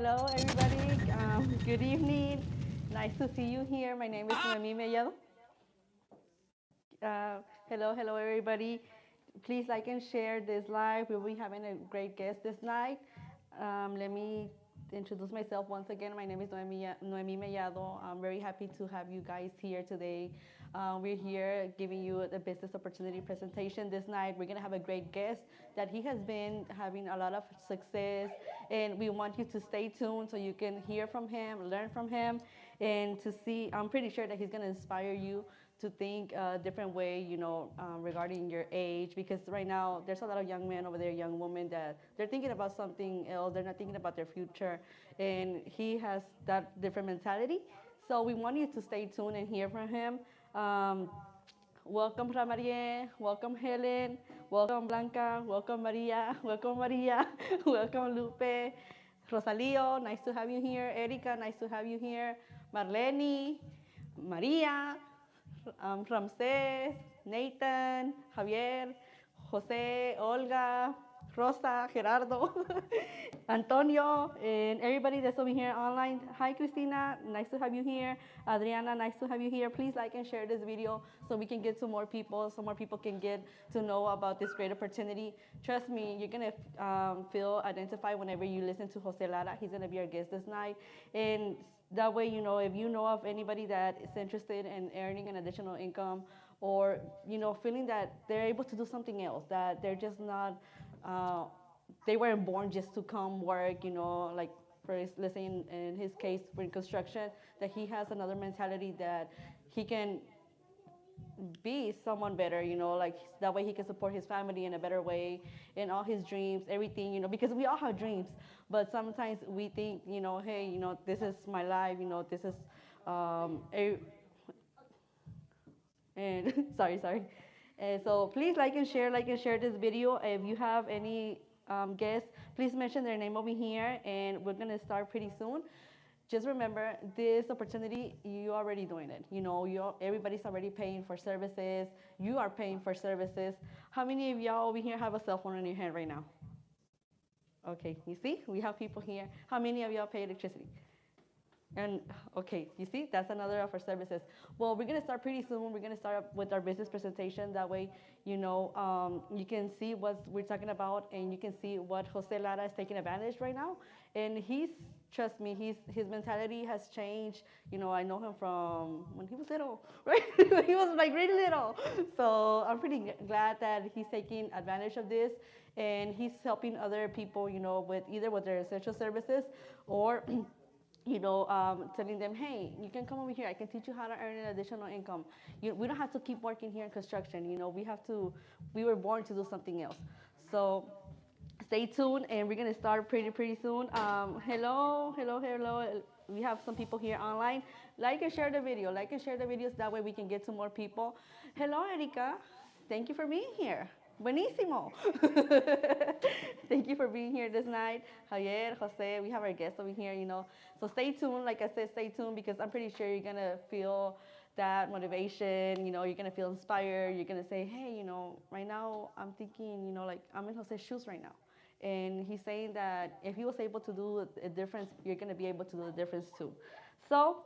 Hello, everybody. Good evening. Nice to see you here. My name is Noemi Mellado. Uh, hello, everybody. Please like and share this live. We'll be having a great guest this night. Let me introduce myself once again. My name is Noemi Mellado. I'm very happy to have you guys here today. We're here giving you a business opportunity presentation this night. We're going to have a great guest that he has been having a lot of success, and we want you to stay tuned so you can hear from him, learn from him, and to see. I'm pretty sure that he's going to inspire you to think a different way, regarding your age, because right now there's a lot of young men over there, young women that they're thinking about something else. They're not thinking about their future, and he has that different mentality. So we want you to stay tuned and hear from him. Um, Welcome, Ramarie. Welcome, Helen. Welcome, Blanca. Welcome, Maria. Welcome, Maria. Welcome, Lupe. Rosalio, nice to have you here. Erika, nice to have you here. Marlene, Maria, Ramses, Nathan, Javier, Jose, Olga, Rosa, Gerardo, Antonio, and everybody that's over here online. Hi, Christina. Nice to have you here. Adriana, nice to have you here. Please like and share this video so we can get to more people, so more people can get to know about this great opportunity. Trust me, you're going to feel identified whenever you listen to Jose Lara. He's going to be our guest this night. And that way, if you know of anybody that is interested in earning an additional income, or feeling that they're able to do something else, that they're just not uh, they weren't born just to come work, like let's say in his case for construction, that he has another mentality that he can be someone better, like that way he can support his family in a better way, in all his dreams, everything, because we all have dreams, but sometimes we think, hey, this is my life, this is a, and sorry. And so please like and share this video. If you have any guests, please mention their name over here, and we're gonna start pretty soon. Just remember, this opportunity, you're already doing it. Everybody's already paying for services. You are paying for services. How many of y'all over here have a cell phone in your hand right now? Okay, you see, we have people here. How many of y'all pay electricity? And okay, you see, that's another of our services. Well, we're gonna start pretty soon. We're gonna start with our business presentation. That way, you can see what we're talking about, and you can see what Jose Lara is taking advantage right now. And trust me, his mentality has changed. I know him from when he was little, right? He was like really little. So I'm pretty glad that he's taking advantage of this, and he's helping other people, with either with their essential services or telling them, hey, you can come over here. I can teach you how to earn an additional income. We don't have to keep working here in construction. We were born to do something else. So stay tuned, and we're gonna start pretty soon. Hello. We have some people here online. Like and share the video. Like and share the videos. That way we can get to more people. Hello, Erika. Thank you for being here. Buenísimo. Thank you for being here this night. Javier, Jose, we have our guests over here, So stay tuned. Like I said, stay tuned, because I'm pretty sure you're going to feel that motivation. You're going to feel inspired. You're going to say, hey, right now I'm thinking, like I'm in Jose's shoes right now. And he's saying that if he was able to do a difference, you're going to be able to do the difference too. So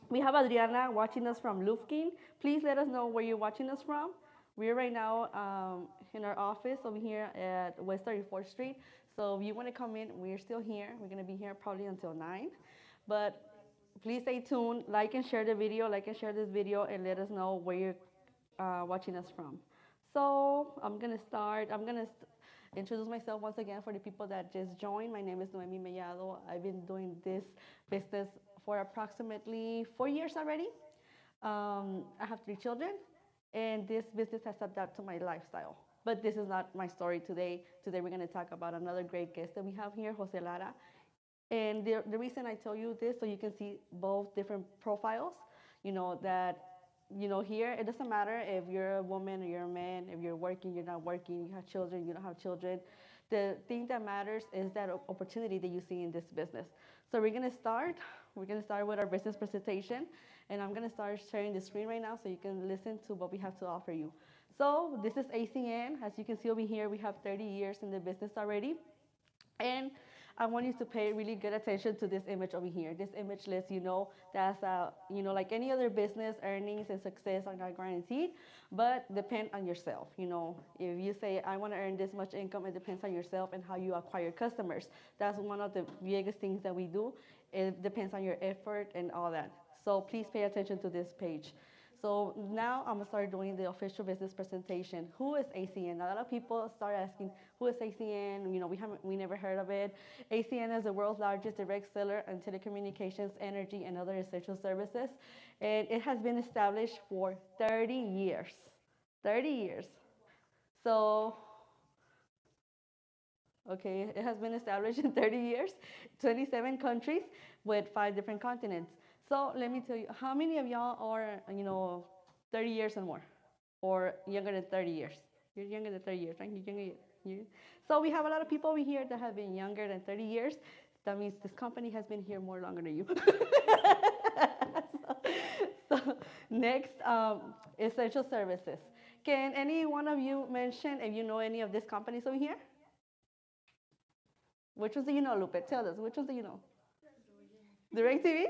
we have Adriana watching us from Lufkin. Please let us know where you're watching us from. We're right now in our office over here at West 34th Street. So if you want to come in, we're still here. We're going to be here probably until 9. But please stay tuned. Like and share the video. Like and share this video, and let us know where you're watching us from. So I'm going to start. I'm going to introduce myself once again for the people that just joined. My name is Noemi Mellado. I've been doing this business for approximately 4 years already. I have 3 children, and this business has adapted to my lifestyle. But this is not my story today. Today we're going to talk about another great guest that we have here, Jose Lara. And the reason I tell you this, so you can see both different profiles, here it doesn't matter if you're a woman or you're a man, if you're working, you're not working, you have children, you don't have children. The thing that matters is that opportunity that you see in this business. So we're going to start with our business presentation, and I'm going to start sharing the screen right now so you can listen to what we have to offer you. So this is ACN. As you can see over here, we have 30 years in the business already. And I want you to pay really good attention to this image over here. This image lets you know that's, like any other business, earnings and success are not guaranteed, but depend on yourself. If you say, I want to earn this much income, it depends on yourself and how you acquire customers. That's one of the biggest things that we do. It depends on your effort and all that. So please pay attention to this page. So now I'm gonna start doing the official business presentation. Who is ACN? A lot of people start asking, who is ACN? We never heard of it. ACN is the world's largest direct seller in telecommunications, energy, and other essential services. And it has been established for 30 years. 30 years. So, okay, it has been established in 30 years, 27 countries with 5 different continents. So let me tell you, how many of y'all are, 30 years and more, or younger than 30 years? You're younger than 30 years, right? You're younger. So we have a lot of people over here that have been younger than 30 years. That means this company has been here more longer than you. so next, essential services. Can any one of you mention if you know any of these companies over here? Which ones do you know, Lupe? Tell us. Which ones do you know? Direct TV?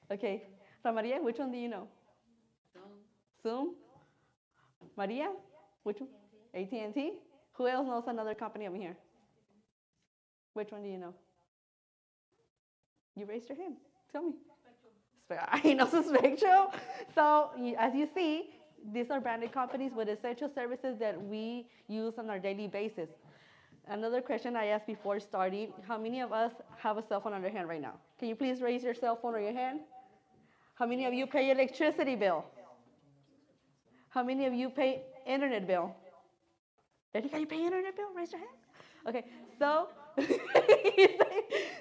Okay. Maria, which one do you know? Zoom. Maria, which one? AT&T. Who else knows another company over here? Which one do you know? You raised your hand. Tell me. I know Spectrum. So as you see, these are branded companies with essential services that we use on our daily basis. Another question I asked before starting, how many of us have a cell phone on their hand right now? Can you please raise your cell phone or your hand? How many of you pay electricity bill? How many of you pay internet bill? Can you pay internet bill? Raise your hand. Okay, so,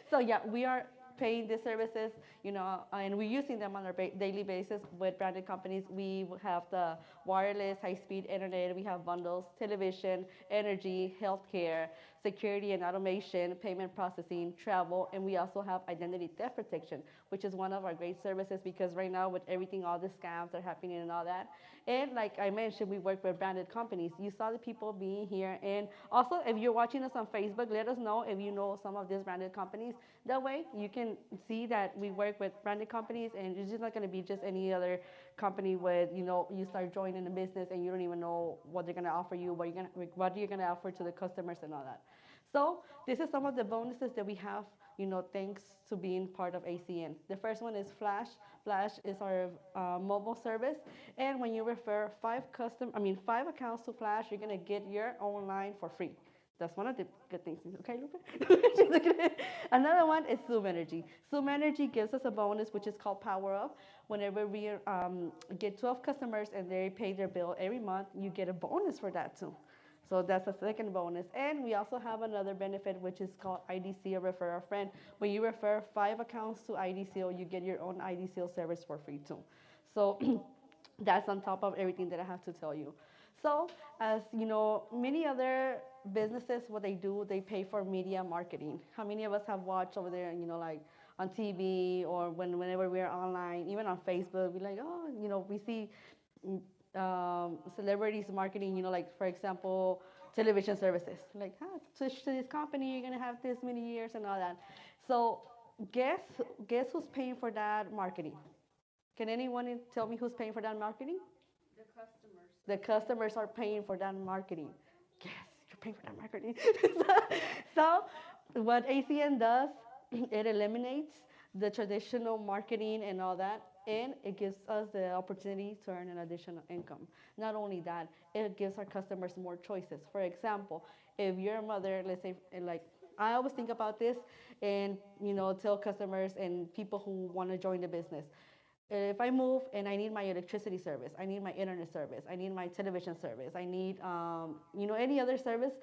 so yeah, we are paying these services, and we're using them on our daily basis with branded companies. We have the wireless, high-speed internet. We have bundles, television, energy, healthcare, security and automation, payment processing, travel, and we also have identity theft protection, which is one of our great services because right now with everything, all the scams are happening and all that. And like I mentioned, we work with branded companies. You saw the people being here. And also, if you're watching us on Facebook, let us know if you know some of these branded companies. That way, you can see that we work with branded companies, and it's just not going to be just any other company with, you start joining a business and you don't even know what they're going to offer you, what you're going to offer to the customers and all that. So this is some of the bonuses that we have, thanks to being part of ACN. The first one is Flash. Flash is our mobile service, and when you refer 5 accounts to Flash, you're gonna get your own line for free. That's one of the good things. Okay, Lupe? Another one is Zoom Energy. Zoom Energy gives us a bonus, which is called Power Up. Whenever we get 12 customers and they pay their bill every month, you get a bonus for that too. So that's a second bonus. And we also have another benefit, which is called IDCO, refer a friend. When you refer 5 accounts to IDCO, you get your own IDCO service for free too. So that's on top of everything that I have to tell you. So as you know, many other businesses, what they do, they pay for media marketing. How many of us have watched over there, like on TV or whenever we're online, even on Facebook, we're like, we see celebrities marketing, like for example, television services. Like, switch to this company, you're gonna have this many years and all that. So guess who's paying for that marketing? Can anyone tell me who's paying for that marketing? The customers. The customers are paying for that marketing. Yes, you're paying for that marketing. So what ACN does, it eliminates the traditional marketing and all that, and it gives us the opportunity to earn an additional income. Not only that, it gives our customers more choices. For example, if you're a mother, let's say, like, I always think about this and, tell customers and people who want to join the business. If I move and I need my electricity service, I need my internet service, I need my television service, I need, any other service,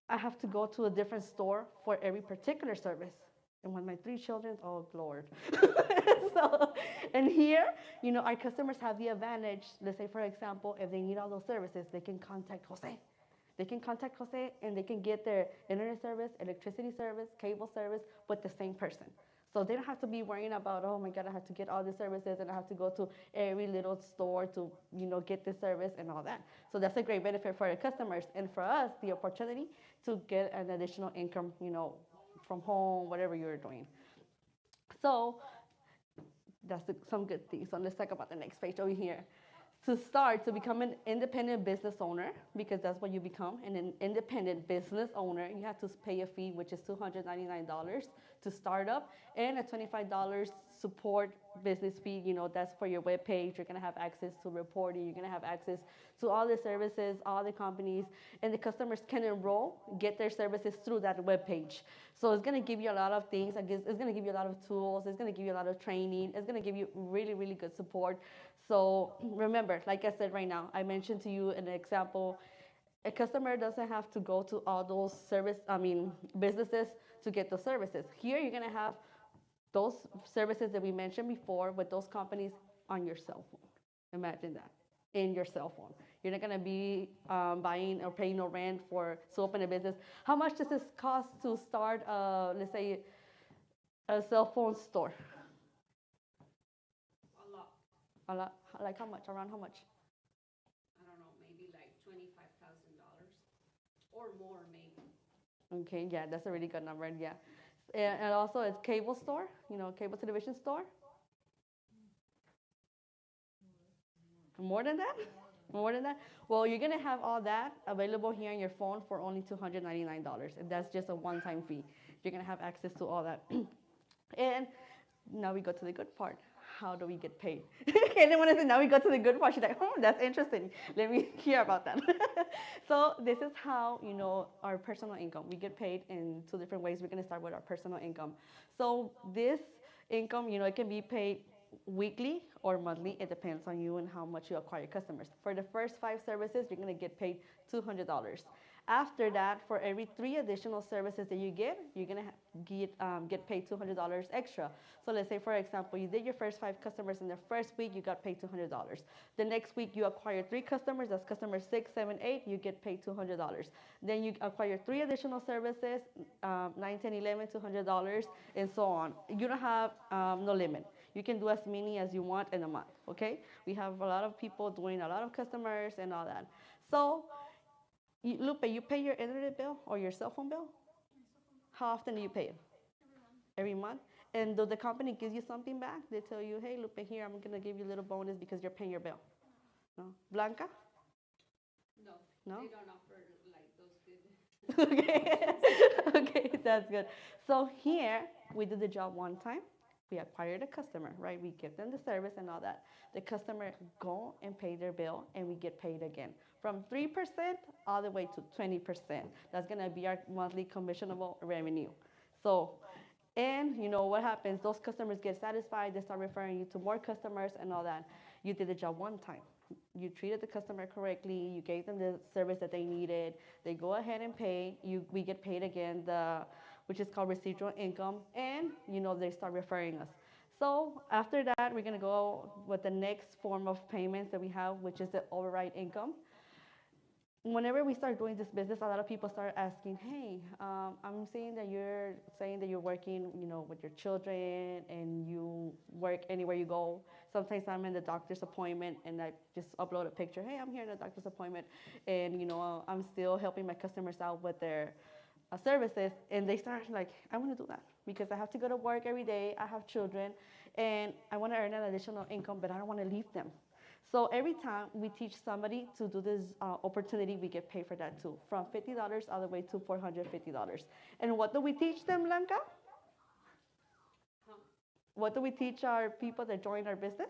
I have to go to a different store for every particular service. And with my 3 children, oh Lord. So, and here, our customers have the advantage. Let's say, for example, if they need all those services, they can contact Jose. They can contact Jose and they can get their internet service, electricity service, cable service with the same person. So they don't have to be worrying about, oh my God, I have to get all the services and I have to go to every little store to, get the service and all that. So that's a great benefit for the customers and for us, the opportunity to get an additional income, from home, whatever you're doing. So that's some good things. So let's talk about the next page over here. To start, to become an independent business owner, because that's what you become, an independent business owner, you have to pay a fee, which is $299 to start up, and a $25 support business fee. That's for your web page. You're gonna have access to reporting. You're gonna have access to all the services, all the companies, and the customers can enroll, get their services through that web page. So it's gonna give you a lot of things. It's gonna give you a lot of tools. It's gonna give you a lot of training. It's gonna give you really, really good support. So remember, like I said right now, I mentioned to you an example. A customer doesn't have to go to all those businesses to get those services. Here, you're gonna have those services that we mentioned before with those companies on your cell phone. Imagine that, in your cell phone. You're not gonna be buying or paying no rent to open a business. How much does this cost to start, let's say, a cell phone store? A lot. Like how much? Around how much? I don't know, maybe like $25,000 or more, maybe. Okay, yeah, that's a really good number. Yeah, and also a cable store, cable television store. More than that? More than that? Well, you're gonna have all that available here on your phone for only $299, and that's just a one-time fee. You're gonna have access to all that. And now we go to the good part. How do we get paid? Kaden wanted to say, now we go to the good part. She's like, oh, that's interesting. Let me hear about that. So this is how, our personal income. We get paid in two different ways. We're going to start with our personal income. So this income, it can be paid weekly or monthly. It depends on you and how much you acquire customers. For the first 5 services, you're going to get paid $200. After that, for every 3 additional services that you get, you're gonna get paid $200 extra. So let's say, for example, you did your first 5 customers in the first week, you got paid $200. The next week, you acquire 3 customers. That's customer 6, 7, 8. You get paid $200. Then you acquire 3 additional services, 9, 10, 11, $200, and so on. You don't have no limit. You can do as many as you want in a month. Okay? We have a lot of people doing a lot of customers and all that. So Lupe, you pay your internet bill or your cell phone bill? How often do you pay it? Every month? And does the company give you something back? They tell you, hey, Lupe, here, I'm going to give you a little bonus because you're paying your bill. No? Blanca? No, no? They don't offer like those good. Okay. Okay, that's good. So here, we do the job one time. We acquire the customer, right? We give them the service and all that. The customer go and pay their bill, and we get paid again. From 3% all the way to 20%. That's gonna be our monthly commissionable revenue. So, and what happens? Those customers get satisfied, they start referring you to more customers and all that. You did the job one time. You treated the customer correctly, you gave them the service that they needed, they go ahead and pay, we get paid again, which is called residual income, and they start referring us. So after that, we're gonna go with the next form of payments that we have, which is the override income. Whenever we start doing this business, a lot of people start asking, hey, I'm seeing that you're saying that you're working, with your children and you work anywhere you go. Sometimes I'm in the doctor's appointment and I just upload a picture. Hey, I'm here in the doctor's appointment, and I'm still helping my customers out with their services, and they start like, I want to do that because I have to go to work every day. I have children, and I want to earn an additional income, but I don't want to leave them. So every time we teach somebody to do this opportunity, we get paid for that too, from $50 all the way to $450. And what do we teach them, Blanca? Huh? What do we teach our people that join our business?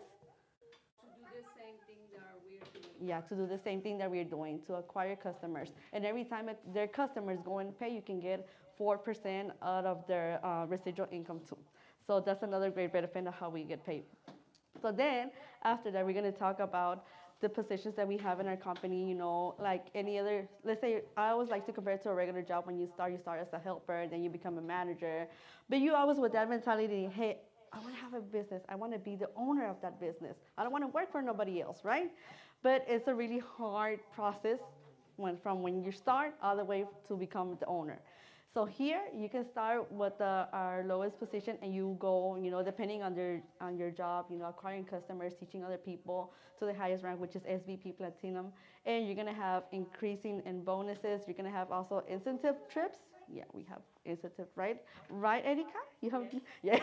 To do the same thing that we're doing. Yeah, to do the same thing that we're doing, to acquire customers. And every time their customers go and pay, you can get 4% out of their residual income too. So that's another great benefit of how we get paid. So then, after that, we're going to talk about the positions that we have in our company, like any other, let's say, I always like to compare it to a regular job. When you start as a helper, then you become a manager. But you always with that mentality, hey, I want to have a business. I want to be the owner of that business. I don't want to work for nobody else, right? But it's a really hard process from when you start all the way to become the owner. So here you can start with our lowest position, and you go, depending on your job, acquiring customers, teaching other people, to the highest rank, which is SVP Platinum. And you're gonna have increasing in bonuses. You're gonna have also incentive trips. Yeah, we have incentive, right? Right, Erika? You have, yes.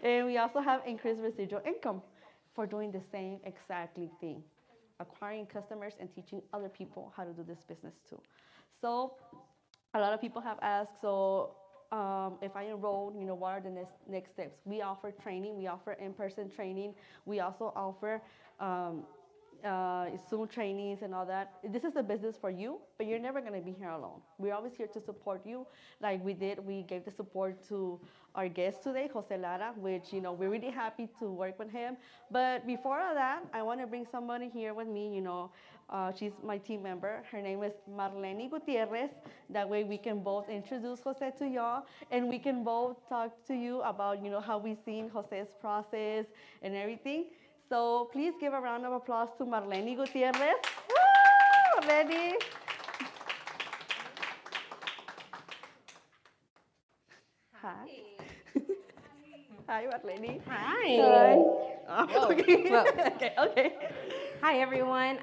And we also have increased residual income for doing the same exactly thing, acquiring customers and teaching other people how to do this business too. So a lot of people have asked, so if I enroll, what are the next steps? We offer training, we offer in-person training, we also offer um, Zoom trainings and all that. This is a business for you, but you're never going to be here alone. We're always here to support you. Like we did, we gave the support to our guest today, Jose Lara, which, we're really happy to work with him. But before all that, I want to bring somebody here with me, she's my team member. Her name is Marlene Gutierrez. That way we can both introduce Jose to y'all and we can both talk to you about, how we've seen Jose's process and everything. So please give a round of applause to Marlene Gutierrez. Woo! Marlene. Hi. Hi, Marlene. Hi. Hi. Whoa. Okay. Whoa. Okay. Hi, everyone.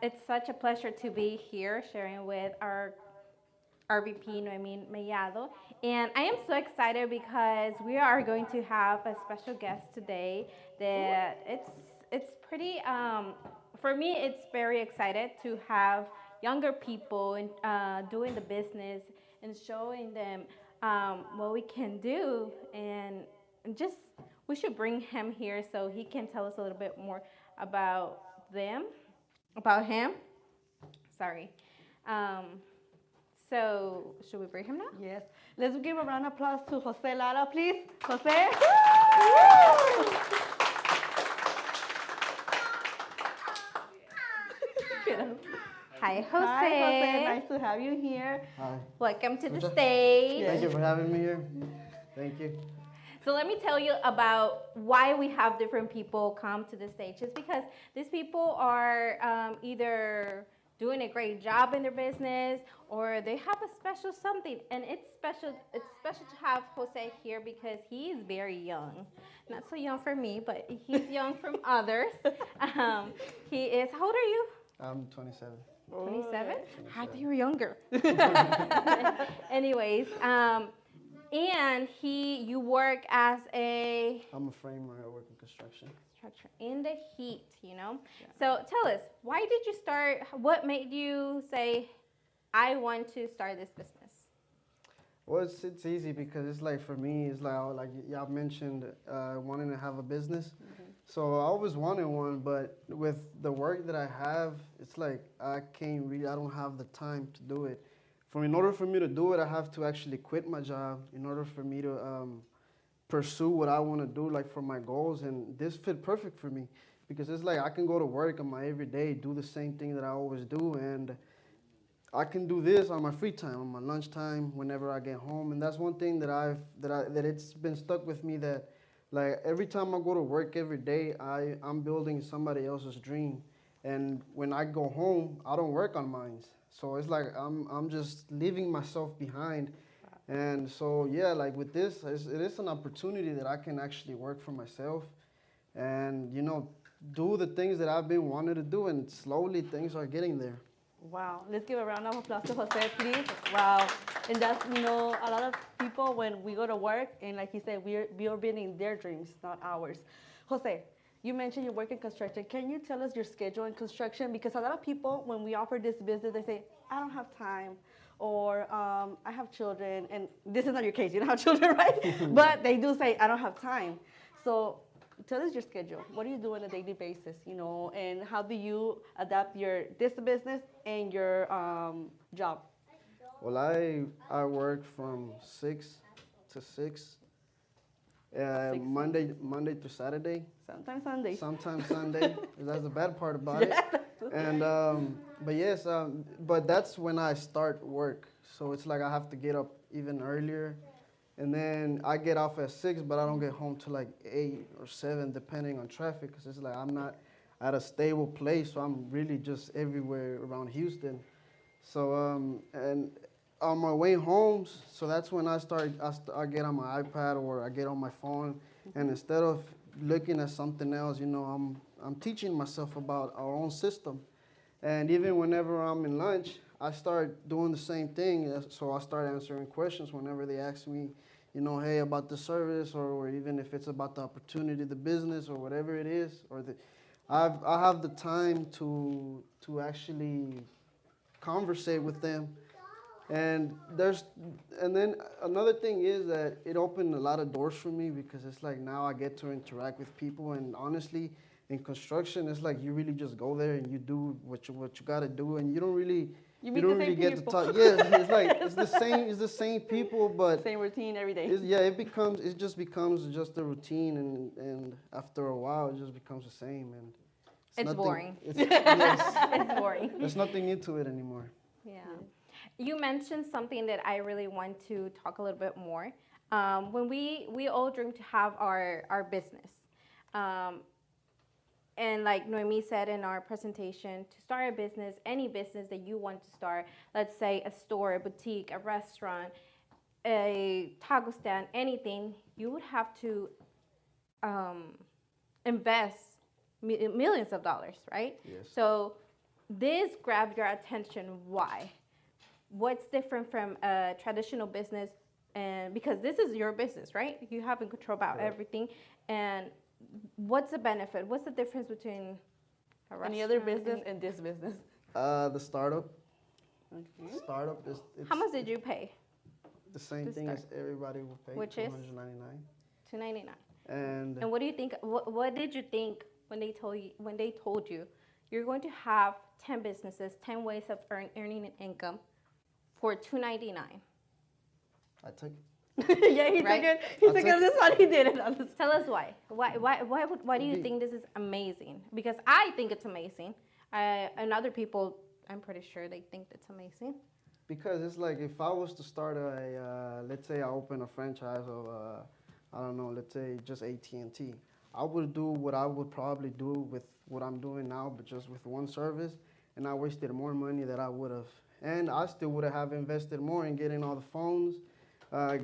It's such a pleasure to be here sharing with our RVP, Noemi Mellado. And I am so excited because we are going to have a special guest today that it's pretty, for me, it's very excited to have younger people doing the business and showing them what we can do. And just, we should bring him here so he can tell us a little bit more about about him. Sorry. So, should we bring him now? Yes. Let's give a round of applause to Jose Lara, please. Jose. Hi, Jose. Hi, Jose. Nice to have you here. Hi. Welcome to the stage. Thank you for having me here. Thank you. So let me tell you about why we have different people come to the stage. It's because these people are either doing a great job in their business or they have a special something. And it's special to have Jose here because he is very young. Not so young for me, but he's young from others. He is, how old are you? I'm 27. 27? I thought you were younger. Anyways, and you work as a I'm a framer. I work in construction. structure in the heat, Yeah. So tell us, why did you start? What made you say, I want to start this business? Well, it's easy because it's like for me, it's like y'all mentioned wanting to have a business. So I always wanted one, but with the work that I have, it's like I don't have the time to do it. In order for me to do it, I have to actually quit my job in order for me to pursue what I want to do, like for my goals. And this fit perfect for me because it's like I can go to work on my everyday, do the same thing that I always do, and I can do this on my free time, on my lunchtime, whenever I get home. And that's one thing that it's been stuck with me, that like every time I go to work every day, I'm building somebody else's dream. And when I go home, I don't work on mine. So it's like I'm just leaving myself behind. And so, yeah, like with this, it is an opportunity that I can actually work for myself and, do the things that I've been wanting to do. And slowly things are getting there. Wow. Let's give a round of applause to Jose, please. Wow. And that's, a lot of people, when we go to work, and like he said, we're building their dreams, not ours. Jose, you mentioned you work in construction. Can you tell us your schedule in construction? Because a lot of people, when we offer this business, they say, I don't have time, or I have children. And this is not your case. You don't have children, right? But they do say, I don't have time. So tell us your schedule. What do you do on a daily basis, and how do you adapt this business and your job? Well, I work from 6 to 6. Monday to Saturday. Sometimes Sundays. Sometimes Sunday. That's the bad part about it. And but yes, but that's when I start work. So it's like I have to get up even earlier, and then I get off at 6, but I don't get home till like 8 or 7, depending on traffic. Cause it's like I'm not at a stable place, so I'm really just everywhere around Houston. So and on my way home, so that's when I get on my iPad or I get on my phone, and instead of looking at something else, I'm teaching myself about our own system. And even whenever I'm in lunch, I start doing the same thing. So I start answering questions whenever they ask me, hey, about the service, or even if it's about the opportunity, the business, or whatever it is, I have the time to actually conversate with them. And then another thing is that it opened a lot of doors for me, because it's like now I get to interact with people. And honestly, in construction, it's like you really just go there and you do what you got to do, and you don't really You meet don't the really same get people. to talk. Yeah, it's like it's the same people, but Same routine every day. it just becomes just a routine, and after a while, it just becomes the same, and It's boring. Yes, It's boring. there's nothing into it anymore. Yeah. You mentioned something that I really want to talk a little bit more. When we all dream to have our business. And like Noemi said in our presentation, to start a business, any business that you want to start, let's say a store, a boutique, a restaurant, a taco stand, anything, you would have to invest millions of dollars, right? Yes. So this grabbed your attention. Why? What's different from a traditional business? And because this is your business, right? You have control about everything. And what's the benefit? What's the difference between a restaurant? Any other business and this business? The startup. Okay. Startup is How much did you pay? the same to thing start? as everybody will pay. Which is? $299. $299. And what do you think? What did you think when they told you you're going to have 10 businesses, 10 ways of earning an income for $299? I took Yeah, he Right? took it. He took it on this one. He did it on this. Tell us why. Why do you think this is amazing? Because I think it's amazing. And other people, I'm pretty sure they think it's amazing. because it's like if I was to start let's say I open a franchise of I don't know, let's say just AT&T, I would do what I would probably do with what I'm doing now, but just with one service, and I wasted more money than I would have, and I still would have invested more in getting all the phones,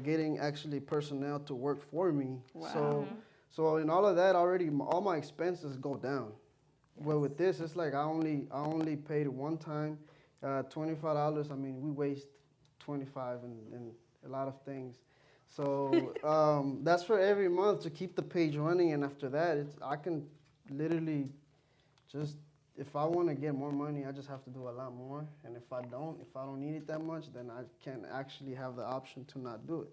getting actually personnel to work for me. Wow. So in all of that already, all my expenses go down. Well, with this, it's like I only paid one time, $25. I mean, we waste 25 in a lot of things. So that's for every month to keep the page running, and after that, I can literally just, if I want to get more money, I just have to do a lot more. And if I don't need it that much, then I can actually have the option to not do it.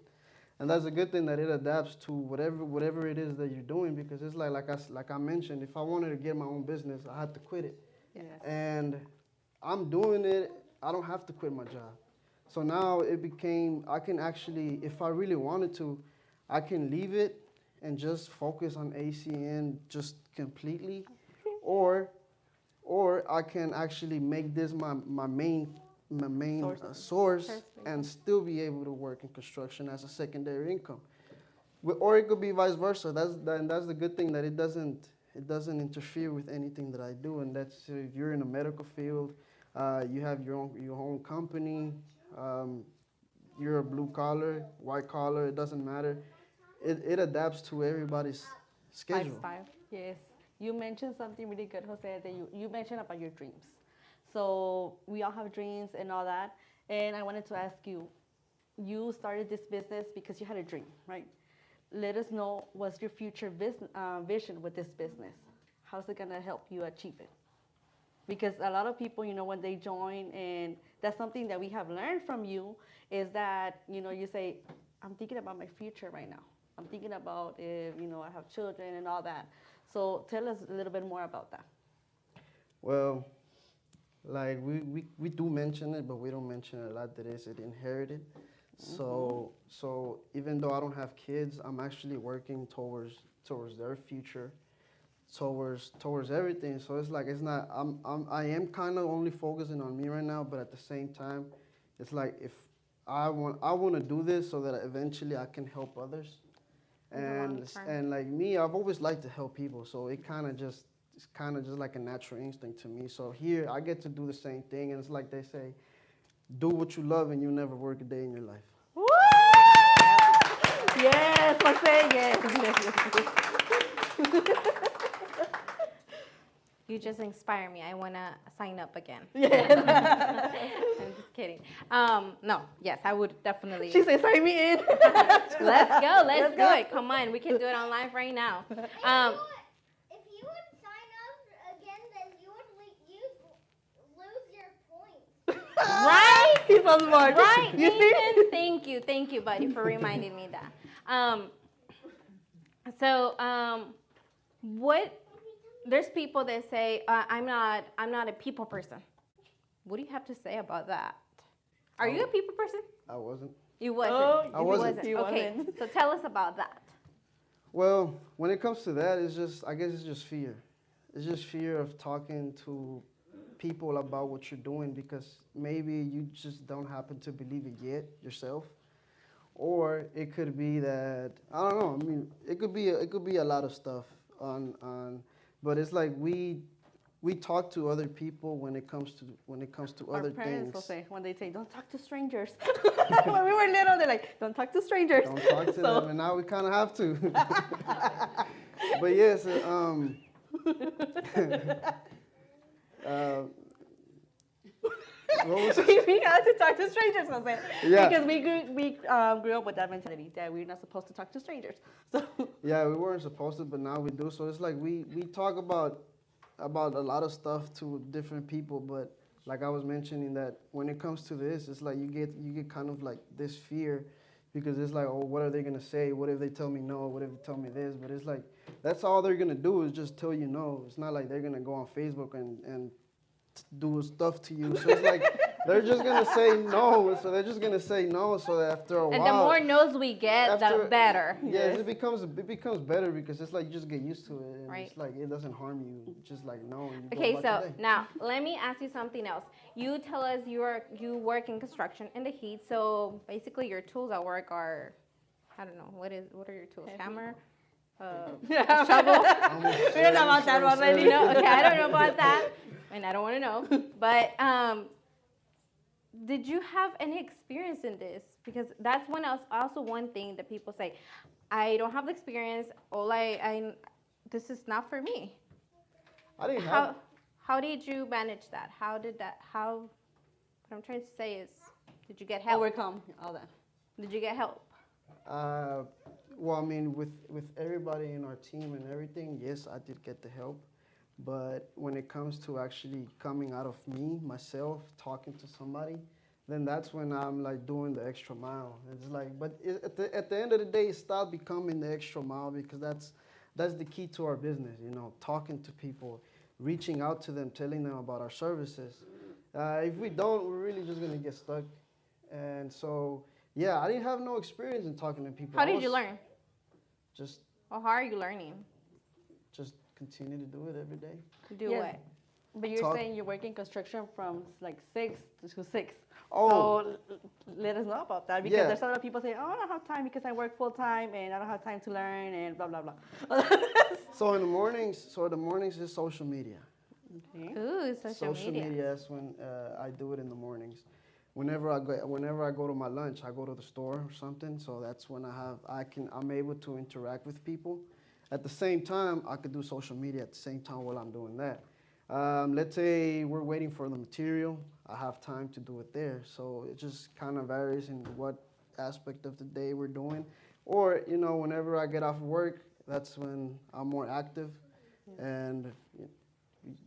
And that's a good thing that it adapts to whatever it is that you're doing, because it's like I mentioned, if I wanted to get my own business, I had to quit it. Yes. And I'm doing it. I don't have to quit my job. So now it became, I can actually, if I really wanted to, I can leave it and just focus on ACN just completely, or I can actually make this my main source and still be able to work in construction as a secondary income. Or it could be vice versa. That's the good thing, that it doesn't interfere with anything that I do. And that's if you're in a medical field, you have your own company, you're a blue collar, white collar, it doesn't matter. It adapts to everybody's schedule. Lifestyle. Yes. You mentioned something really good, Jose, that you mentioned about your dreams. So we all have dreams and all that. And I wanted to ask you, you started this business because you had a dream, right? Let us know, what's your future vision with this business? How's it gonna help you achieve it? Because a lot of people, when they join, and that's something that we have learned from you, is that, you say, I'm thinking about my future right now. I'm thinking about if, I have children and all that. So tell us a little bit more about that. Well, like we do mention it, but we don't mention it a lot, that is it inherited. So even though I don't have kids, I'm actually working towards their future, towards everything. So it's like, it's not, I am kind of only focusing on me right now, but at the same time, it's like, if I want to do this so that eventually I can help others. And like me, I've always liked to help people, so it's kind of just like a natural instinct to me. So here I get to do the same thing, and it's like they say, do what you love and you'll never work a day in your life. Woo! Yes, Jose, yes. You just inspire me. I want to sign up again. Yes. I'm just kidding. No, yes, I would definitely. She said, sign me in. Let's go. Let's do go. it. Come on. We can do it on live right now. If you would sign up again, then you would lose your points. Right? He's so smart. Right, You see? Nathan? Thank you, buddy, for reminding me that. What? There's people that say I'm not a people person. What do you have to say about that? Are you a people person? I wasn't. You wasn't. Oh, I wasn't. You Okay, wasn't. so tell us about that. Well, when it comes to that, I guess it's just fear. It's just fear of talking to people about what you're doing because maybe you just don't happen to believe it yet yourself. Or it could be that, I don't know, I mean, it could be a lot of stuff but it's like we talk to other people when it comes to Our other parents will things. say, when they say, don't talk to strangers. When we were little, they're like, don't talk to strangers. Don't talk to So- them, and now we kind of have to. But yes, what was it? we got to talk to strangers, Jose. Yeah. Because we grew up with that mentality that we're not supposed to talk to strangers. So Yeah, we weren't supposed to, but now we do. So it's like we talk about a lot of stuff to different people, but like I was mentioning that when it comes to this, it's like you get kind of like this fear because it's like, oh, what are they gonna say? What if they tell me no? What if they tell me this? But it's like that's all they're gonna do is just tell you no. It's not like they're gonna go on Facebook and do stuff to you. So it's like they're just gonna say no. So they're just gonna say no. So that after a And while, the more no's we get, the after- better. yes, it becomes better because it's like you just get used to it, and Right. it's like it doesn't harm you. It's just like no. And you go Okay, about so your day. now let me ask you something else. You tell us you work in construction in the heat, so basically your tools at work are, I don't know, what are your tools? Heavy. Hammer, shovel. Almost We don't know about that one, every- really. no, okay, I don't know about that, and I don't want to know. But did you have any experience in this? Because that's also one thing that people say, I don't have the experience. This is not for me. I didn't have. How did you manage that? What I'm trying to say is, did you get help? Overcome all that. Did you get help? Well, I mean, with everybody in our team and everything, yes, I did get the help. But when it comes to actually coming out of me, myself, talking to somebody, then that's when I'm like doing the extra mile. It's like, but at the end of the day, stop becoming the extra mile because that's the key to our business. You know, talking to people, reaching out to them, telling them about our services. If we don't, we're really just gonna get stuck. And so, yeah, I didn't have no experience in talking to people. How did you learn? Just Or how are you learning? continue to do it every day. Do Yes. what? But you're Talk. saying you're working construction from like 6 to 6. Oh. So let us know about that because Yeah. there's a lot of people saying, oh, I don't have time because I work full time and I don't have time to learn and blah, blah, blah. So in the mornings is social media. Okay. Ooh, social media. is when I do it in the mornings. Whenever I go to my lunch, I go to the store or something. So that's when I'm able to interact with people. At the same time, I could do social media at the same time while I'm doing that. Let's say we're waiting for the material. I have time to do it there. So it just kind of varies in what aspect of the day we're doing. Or, whenever I get off work, that's when I'm more active. And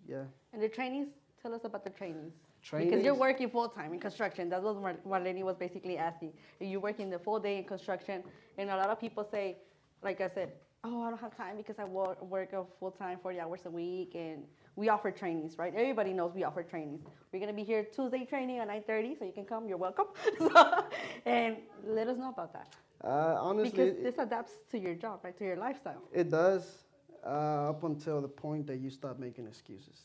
yeah. And the trainings, tell us about the trainings. Because Trainings? you're working full time in construction. That was what Lenny was basically asking. You're working the full day in construction, and a lot of people say, like I said, oh, I don't have time because I work a full time 40 hours a week, and we offer trainings, right? Everybody knows we offer trainings. We're gonna be here Tuesday training at 9:30, so you can come. You're welcome. And let us know about that Honestly, because this adapts to your job, right? To your lifestyle. it does up until the point that you stop making excuses.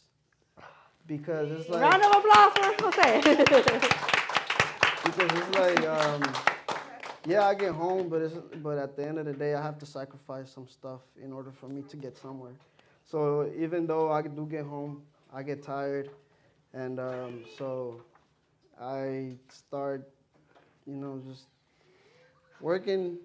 Because it's like, Round of applause for Jose. because it's like, yeah, I get home, but at the end of the day, I have to sacrifice some stuff in order for me to get somewhere. So even though I do get home, I get tired, and so I start, just working.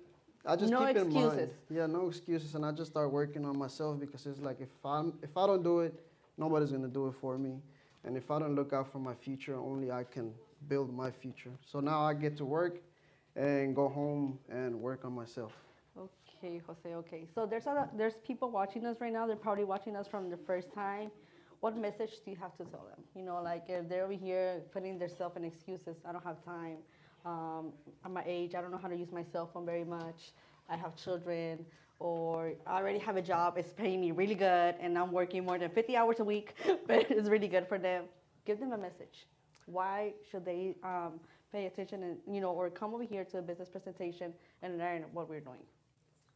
I just No keep in mind. excuses. Yeah, no excuses, and I just start working on myself because it's like if I don't do it, Nobody's gonna do it for me. And if I don't look out for my future, only I can build my future. So now I get to work and go home and work on myself. Okay, Jose. Okay. So there's people watching us right now. They're probably watching us from the first time. What message do you have to tell them? You know, like if they're over here putting themselves in excuses. I don't have time. At my age, I don't know how to use my cell phone very much. I have children, or I already have a job. It's paying me really good, and I'm working more than 50 hours a week, but it's really good for them. Give them a message. Why should they pay attention and, you know, or come over here to a business presentation and learn what we're doing?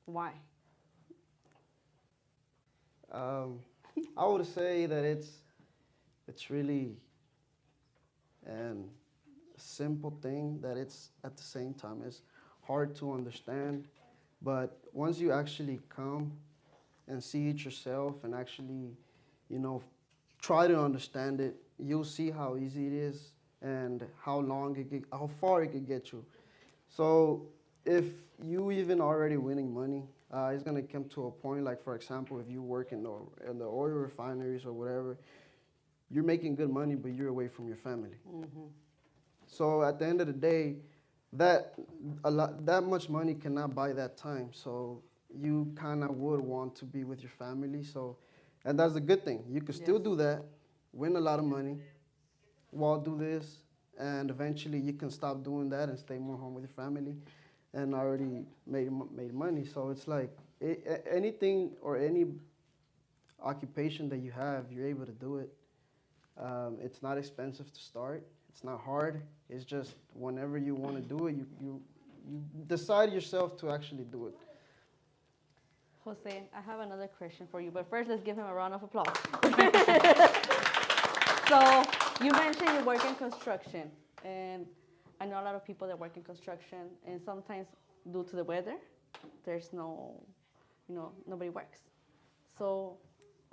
Why? I would say that it's really an simple thing that it's at the same time it's hard to understand, but once you actually come and see it yourself and actually, you know, try to understand it, you'll see how easy it is and how far it could get you. So if you even already winning money, it's gonna come to a point like, for example, if you work in the oil refineries or whatever, you're making good money, but you're away from your family. So at the end of the day, that much money cannot buy that time. So you kind of would want to be with your family. So, and that's a good thing. You could still do that, win a lot of money, while do this, and eventually you can stop doing that and stay more home with your family, and already made money. So it's like anything or any occupation that you have, you're able to do it. It's not expensive to start. It's not hard. It's just whenever you want to do it, you decide yourself to actually do it. Jose, I have another question for you, but first let's give him a round of applause. So you mentioned you work in construction, and I know a lot of people that work in construction, and sometimes due to the weather, there's no, you know, nobody works. So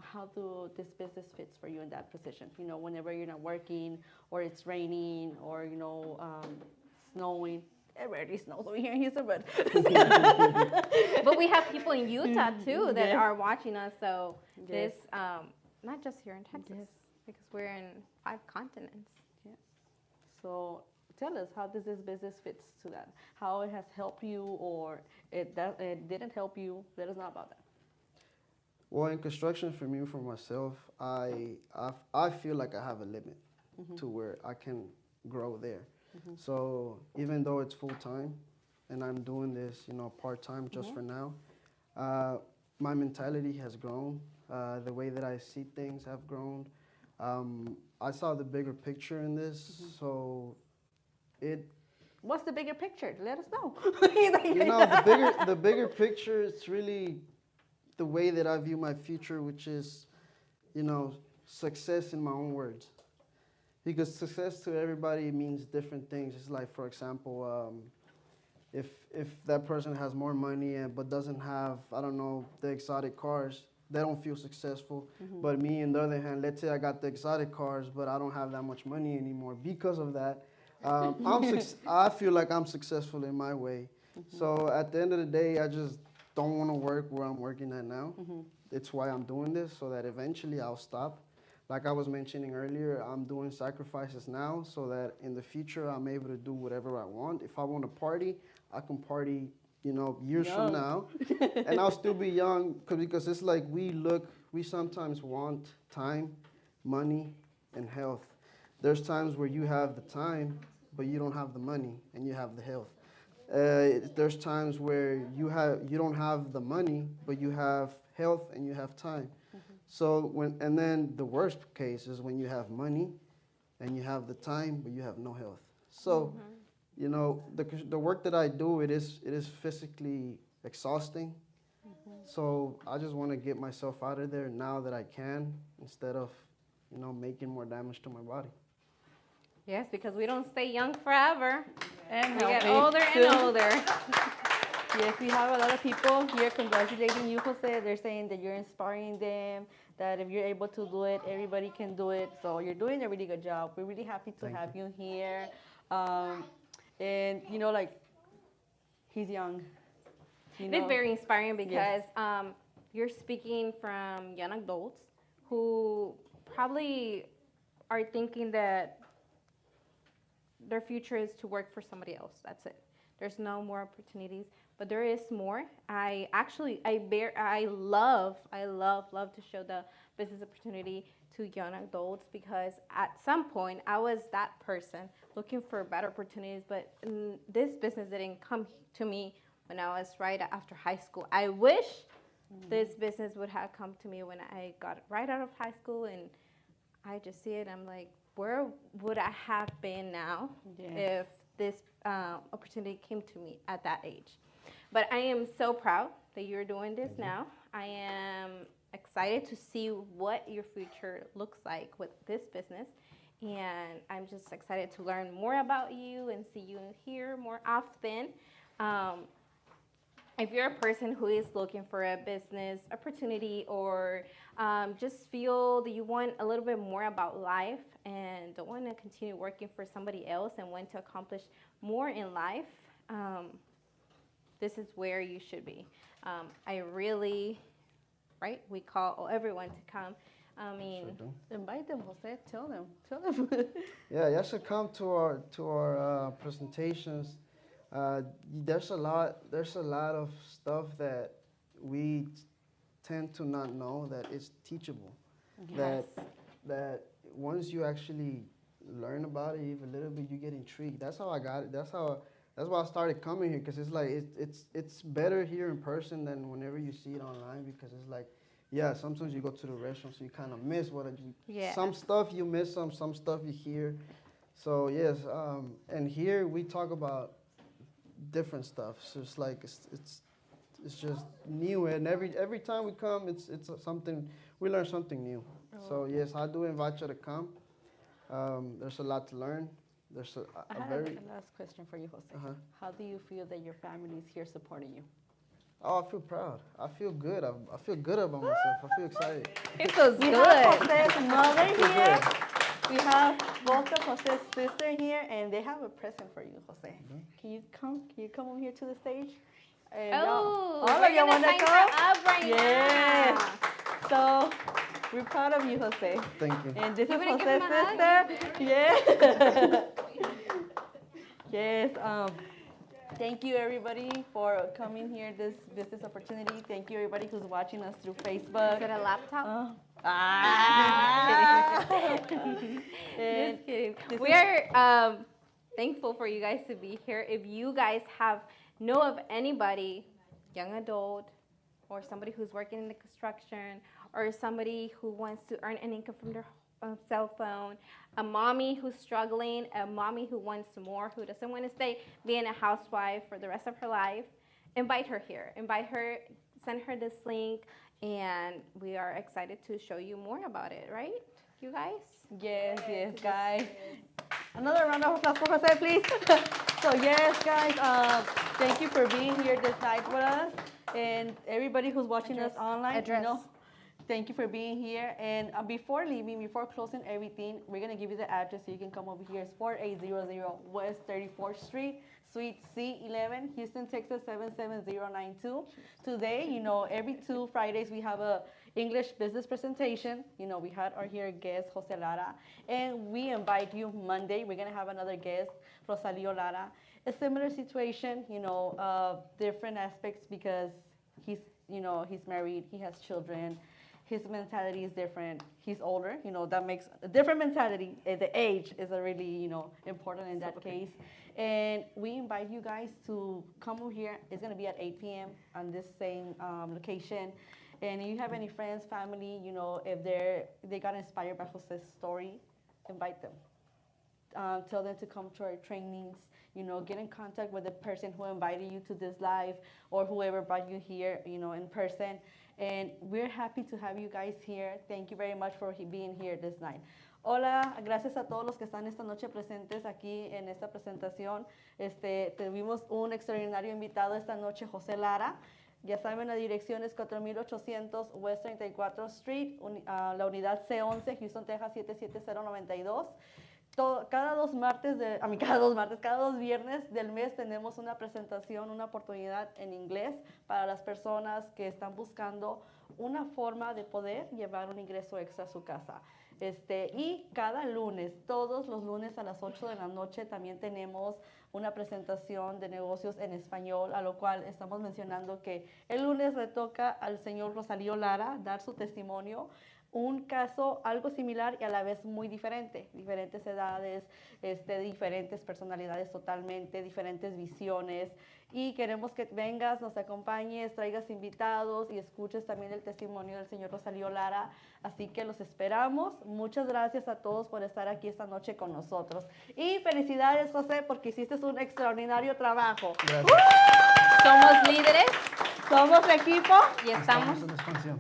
how do this business fits for you in that position? You know, whenever you're not working, or it's raining, or, you know, snowing. It rarely snows over here in Houston, but But we have people in Utah too that Yes. are watching us. So Yes. this, not just here in Texas, because we're in 5 continents. So tell us, how does this business fits to that? How it has helped you, or it didn't help you? Let us know about that. Well, in construction, for me, for myself, I feel like I have a limit to where I can grow there. So even though it's full time, and I'm doing this, you know, part time just for now, my mentality has grown. The way that I see things have grown. I saw the bigger picture in this, so it. What's the bigger picture? Let us know. You know, the bigger picture. It's really the way that I view my future, which is, you know, success in my own words. Because success to everybody means different things. It's like, for example, if that person has more money but doesn't have, I don't know, the exotic cars, they don't feel successful. But me, on the other hand, let's say I got the exotic cars, but I don't have that much money anymore. Because of that, I feel like I'm successful in my way. So at the end of the day, I just don't want to work where I'm working at now. It's why I'm doing this, so that eventually I'll stop. Like I was mentioning earlier, I'm doing sacrifices now so that in the future I'm able to do whatever I want. If I want to party, I can party, you know, years from now, and I'll still be young, because it's like we sometimes want time, money, and health. There's times where you have the time, but you don't have the money, and you have the health. There's times where you don't have the money, but you have health and you have time. So and then the worst case is when you have money and you have the time, but you have no health. So, you know, the work that I do, it is physically exhausting. So I just want to get myself out of there now that I can, instead of, you know, making more damage to my body. Yes, because we don't stay young forever. And We get healthy older too. and older. Yes, we have a lot of people here congratulating you, Jose. They're saying that you're inspiring them, that if you're able to do it, everybody can do it. So you're doing a really good job. We're really happy to have you here. And, you know, like, he's young. You It is know. very inspiring because you're speaking from young adults who probably are thinking that their future is to work for somebody else. That's it. There's no more opportunities, but there is more. I love to show the business opportunity to young adults because at some point I was that person looking for better opportunities, but this business didn't come to me when I was right after high school. I wish this business would have come to me when I got right out of high school, and I just see it. I'm like, where would I have been now if this opportunity came to me at that age? But I am so proud that you're doing this now. I am excited to see what your future looks like with this business. And I'm just excited to learn more about you and see you here more often. If you're a person who is looking for a business opportunity or just feel that you want a little bit more about life and don't want to continue working for somebody else and want to accomplish more in life, this is where you should be. We call everyone to come. I mean, Invite them, Jose. Tell them. Yeah, you should come to our presentations. There's a lot of stuff that we tend to not know that is teachable. Yes. That once you actually learn about it even a little bit, you get intrigued. That's how I got it. That's why I started coming here, because it's like it's better here in person than whenever you see it online, because it's like, yeah, sometimes you go to the restaurant, so you kind of miss some stuff you miss, some stuff you hear. So yes, and here we talk about different stuff. So it's like it's just new, and every time we come, it's something, we learn something new. So yes, I do invite you to come. There's a lot to learn. There's I have a last question for you, Jose. How do you feel that your family is here supporting you? Oh, I feel proud. I feel good. I feel good about myself. I feel excited. It feels We good. have Jose's mother I feel here. good. We have both of Jose's sister here, and they have a present for you, Jose. Can you come? Can you come over here to the stage? And Oh, all we're of you gonna want to sign come? her up right Yes. now. So we're proud of you, Jose. Thank you. And this You is wanna give Jose's him a hug? sister. Yeah. Yes. Thank you, everybody, for coming here, this business opportunity. Thank you, everybody who's watching us through Facebook. Is it a laptop? And Just kidding. this We is- are thankful for you guys to be here. If you guys know of anybody, young adult, or somebody who's working in the construction, or somebody who wants to earn an income from their cell phone, a mommy who's struggling, a mommy who wants more, who doesn't want to stay being a housewife for the rest of her life, invite her here. Invite her, send her this link, and we are excited to show you more about it, right, you guys? Yes, guys. Another round of applause for Jose, please. So yes, guys, thank you for being here this night with us, and everybody who's watching us online. Thank you for being here. And before closing everything, we're gonna give you the address so you can come over here. It's 4800 West 34th Street, Suite C11, Houston, Texas 77092. Today, every 2 Fridays we have a English business presentation. We had our here guest, Jose Lara, and we invite you Monday. We're gonna have another guest, Rosalio Lara. A similar situation, different aspects because he's married, he has children. His mentality is different. He's older, that makes a different mentality. The age is a really, important in that case. And we invite you guys to come over here. It's gonna be at 8 p.m. on this same location. And if you have any friends, family, if they got inspired by Jose's story, invite them. Tell them to come to our trainings, get in contact with the person who invited you to this live or whoever brought you here, in person. And we're happy to have you guys here. Thank you very much for being here this night. Hola, gracias a todos los que están esta noche presentes aquí en esta presentación. Tuvimos un extraordinario invitado esta noche, José Lara. Ya saben, la dirección es 4800 West 34th Street, la unidad C11, Houston, Texas 77092. Cada dos viernes del mes tenemos una presentación, una oportunidad en inglés para las personas que están buscando una forma de poder llevar un ingreso extra a su casa. Y cada lunes, todos los lunes a las 8 de la noche también tenemos una presentación de negocios en español, a lo cual estamos mencionando que el lunes le toca al señor Rosalío Lara dar su testimonio, un caso algo similar y a la vez muy diferente, diferentes edades, diferentes personalidades totalmente, diferentes visiones, y queremos que vengas, nos acompañes, traigas invitados y escuches también el testimonio del señor Rosalío Lara, así que los esperamos. Muchas gracias a todos por estar aquí esta noche con nosotros y felicidades, José, porque hiciste un extraordinario trabajo. Gracias. Somos líderes Somos equipo. y estamos en expansión.